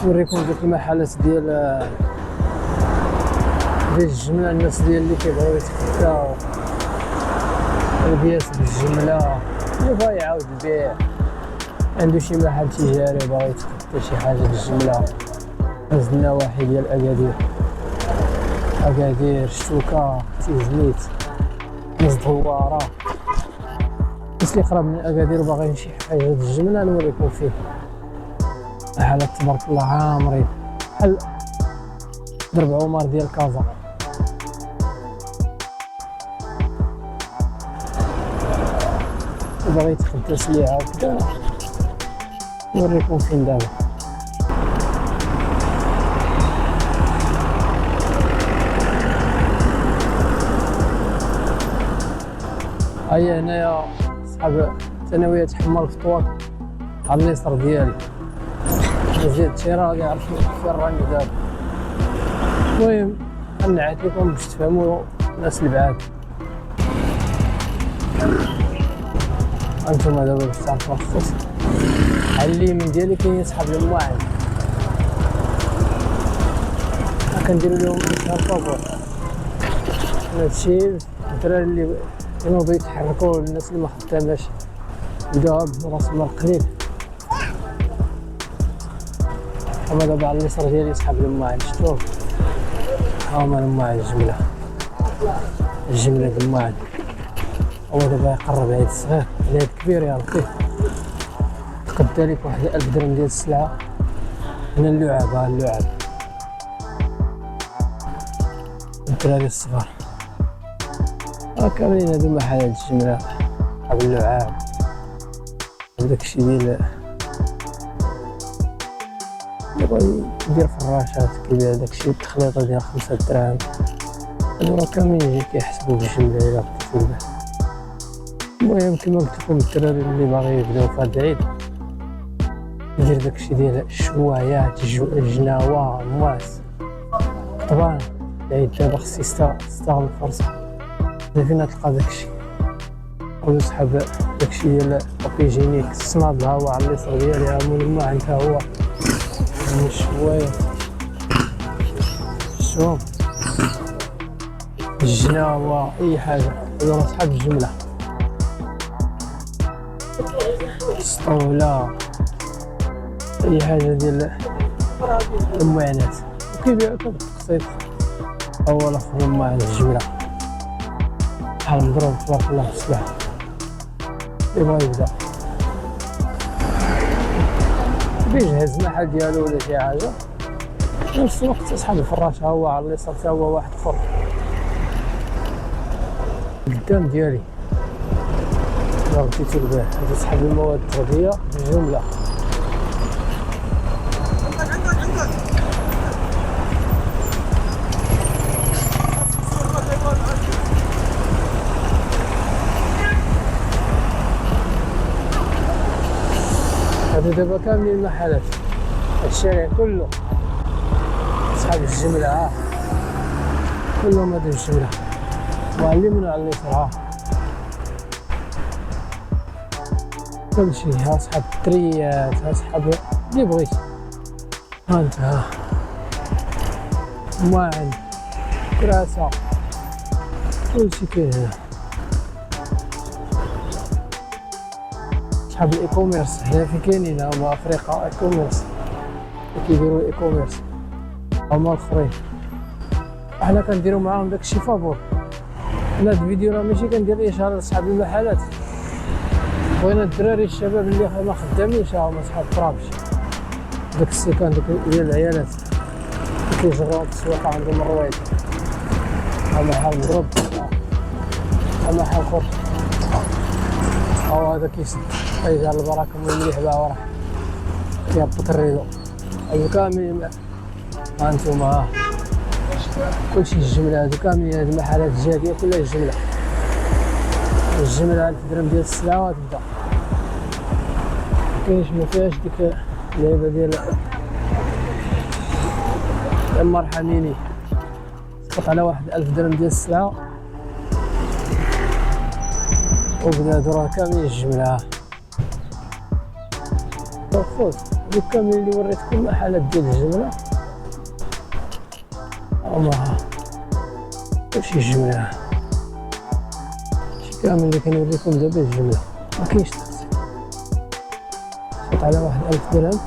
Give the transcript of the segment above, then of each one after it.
نوريكم دوك المحلات ديال الجمله. الناس ديال اللي كيبغيو يتفكاو البياس بالجمله، اللي بغا يعاود البيع، عنده شي محل تجاري باغي يتفكا شي حاجه بالجمله. هز النواحي ديال اكادير، شتوكا، تيزنيت، مزدواره. الناس اللي قراب من اكادير وباغيين شي حاجه بالجمله نوريكم فيه. محلات تبارك الله عامرين بحال درب عمر ديال كازا. باغي يتخدى سليعه وكذا نوريكم فين دابا. هيا هنايا صحاب ثانوية حمال الفطوات على اليسار ديالي. زيد التيرا كيعرفوا فين راني دابا. المهم نعيط لكم باش تفهموا الناس البعاد. انتم دابا باش تعرفوا الخصوص على اليمين ديالي كاين صحاب المواعن، كنديرو لهم اشهار طابور. هادشي الدراري اللي بغاو يتحركوا، الناس اللي ما خداماش بداوها براس المال قليل. هما دابا على اليسار ديالي صحاب المواعن، شفتوهم؟ هاهما المواعن الجملة د المواعن. هو دابا يقرب عيد الصغير، العيد كبير يا ربي. تقدى ليك واحد 1000 درهم ديال السلعة. هنا اللعاب، ها اللعاب الدراري الصغار. كاملين هادو محلات الجملة صحاب اللعاب. داكشي ديال اللي بغا يدير فراشات كيبيع داكشي التخليطة ديال 5 دراهم. هادو راه كاملين يجي كيحسبو بالجملة إلا بديتو البيع. المهم كما قلت لكم الدراري اللي باغي يبداو في هاد العيد يدير داكشي ديال الشوايات، الجناوة، المواس، قطبان. العيد دابا خص يستغل الفرصة. فين تلقى داكشي او يسحب داكشي ديال لابيجينيك، الصناد ها هو على اليسار ديالي، ها المولما عندها هو من الشوايات، الشوم، الجناوة، اي حاجة. هادو راه صحاب الجملة. السطولة، اي حاجة ديال المعاناة وكيبيعو بالتقسيط. هو الاخر مع الجملة بحال مضروب تبارك الله في السلعة. اللي بغا يبدا بيجهز المحل ديالو ولا شي حاجة، في نفس الوقت أصحاب الفراش ها هو على اليسار تا هو واحد اخر قدام ديالي. إلا بديتو البيع هادو صحاب المواد التغذية بالجملة. هادو دابا كاملين المحلات، هاد الشارع كله صحاب الجملة. ها كلهم هادو الجملة، وعلى اليمين وعلى اليسار ها كلشي. ها صحاب التريات، ها صحاب اللي بغيتي. ها انت ها مواعن، كراسة، كلشي كاين هنا. صحاب الاي كوميرس هنا في كاينين، هما افريقيا اي كوميرس كيديروا الاي كوميرس. هما الاخرين حنا كنديروا معاهم داكشي فابور. هاد الفيديو راه ماشي كندير اشاره لصحاب المحلات، بغينا الدراري الشباب اللي ما خدامينش هما صحاب طرابش، داك السيكان ديال العيالات كيجروا التسويق عندهم الرويض. ها محل مضروب، ها محل خر، هو هذا كيسد يجعل البركة مليح بها وراه يهبط الريدو. هادو كاملين ها انتوما، ها كلشي الجملة. هادو كاملين هاد المحلات الجادية كلها الجملة. الجملة 1000 درهم ديال السلعة وتبدا. مكاينش مفيهاش ديك اللعيبة ديال الله يرحميني سقط على واحد 1000 درهم ديال السلعة وبدا هادو راه كاملين الجملة. خوت دوك كامل اللي وريتكم المحلات ديال الجملة هما ماشي الجملة، شي كامل اللي كنوريكم دابا الجملة مكاينش تقسيط. على واحد 1000 درهم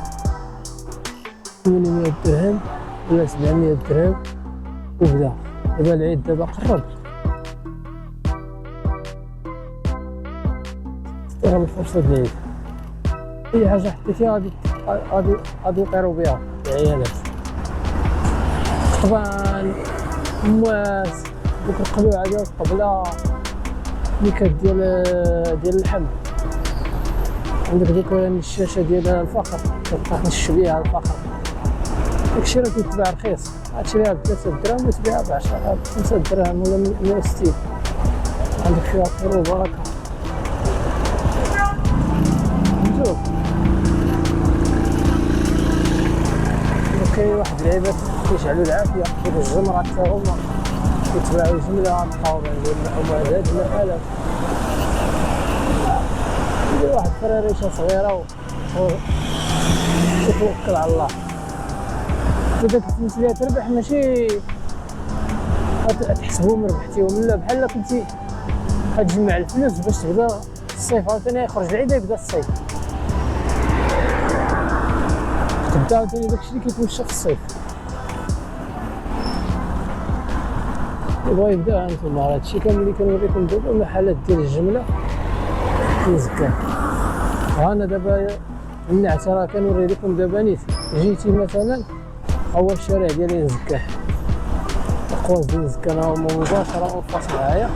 800 درهم ولا 700 درهم وبدا. دابا العيد دابا قرب، استغل الفرصة ديال العيد، أي حاجة حطيتيها غادي يطيرو بها العيالات. قطبان، مواس، دوك القلوعة ديال الطبلة، نكات ديال اللحم، عندك دوك الشاشة ديال الفخر كتبقى تنشف بيها الفخر، داكشي راه كيتباع رخيص، غتشريها ب 3 دراهم وتبيعها ب 10 ب 5 دراهم ولا 160. عندك فيها خير وبركة. شوف كاين واحد اللعيبات كيشعلو العافية ديال الجمرة حتى هما كيتباعو جملة غتلقاوهم عند هاد المحلات. دير واحد فراريشة صغيرة وتوكل على الله. داك الفلوس اللي تربح ماشي غتحسبهم ربحتيهم، لا بحال كنتي غتجمع الفلوس باش تبدا الصيف عاوتاني يخرج العيد يبدا الصيف، تبدا عاوتاني داكشي اللي كيتمشى في الصيف. بغا يبدا هانتوما هادشي كامل اللي كنوريكم دابا محلات ديال الجملة في زكان. وأنا دابا النعت راه كنوري لكم دابا نيت جيتي مثلا هو الشارع ديال زكان، القواس ديال زكان هما مباشرة منفصل معايا،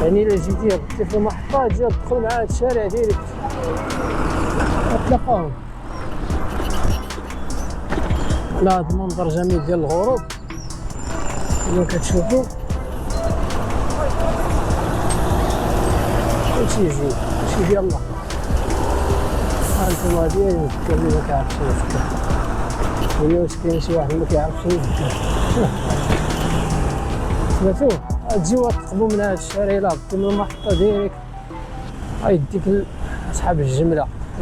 يعني إلا جيتي هبطتي في المحطة تجي تدخل مع هاد الشارع ديريكت غتلقاهم. لا هاد المنظر جميل ديال الغروب كما كتشوفو، هادشي زين هادشي ديال الله. هانتوما ديال زكان اللي مكيعرفش زكان، ولا واش كاين شي واحد مكيعرفش زكان سمعتو؟ غتجيو تقبو من هاد الشارع، إلا هبطتي من المحطة ديريكت غيديك لأصحاب الجملة.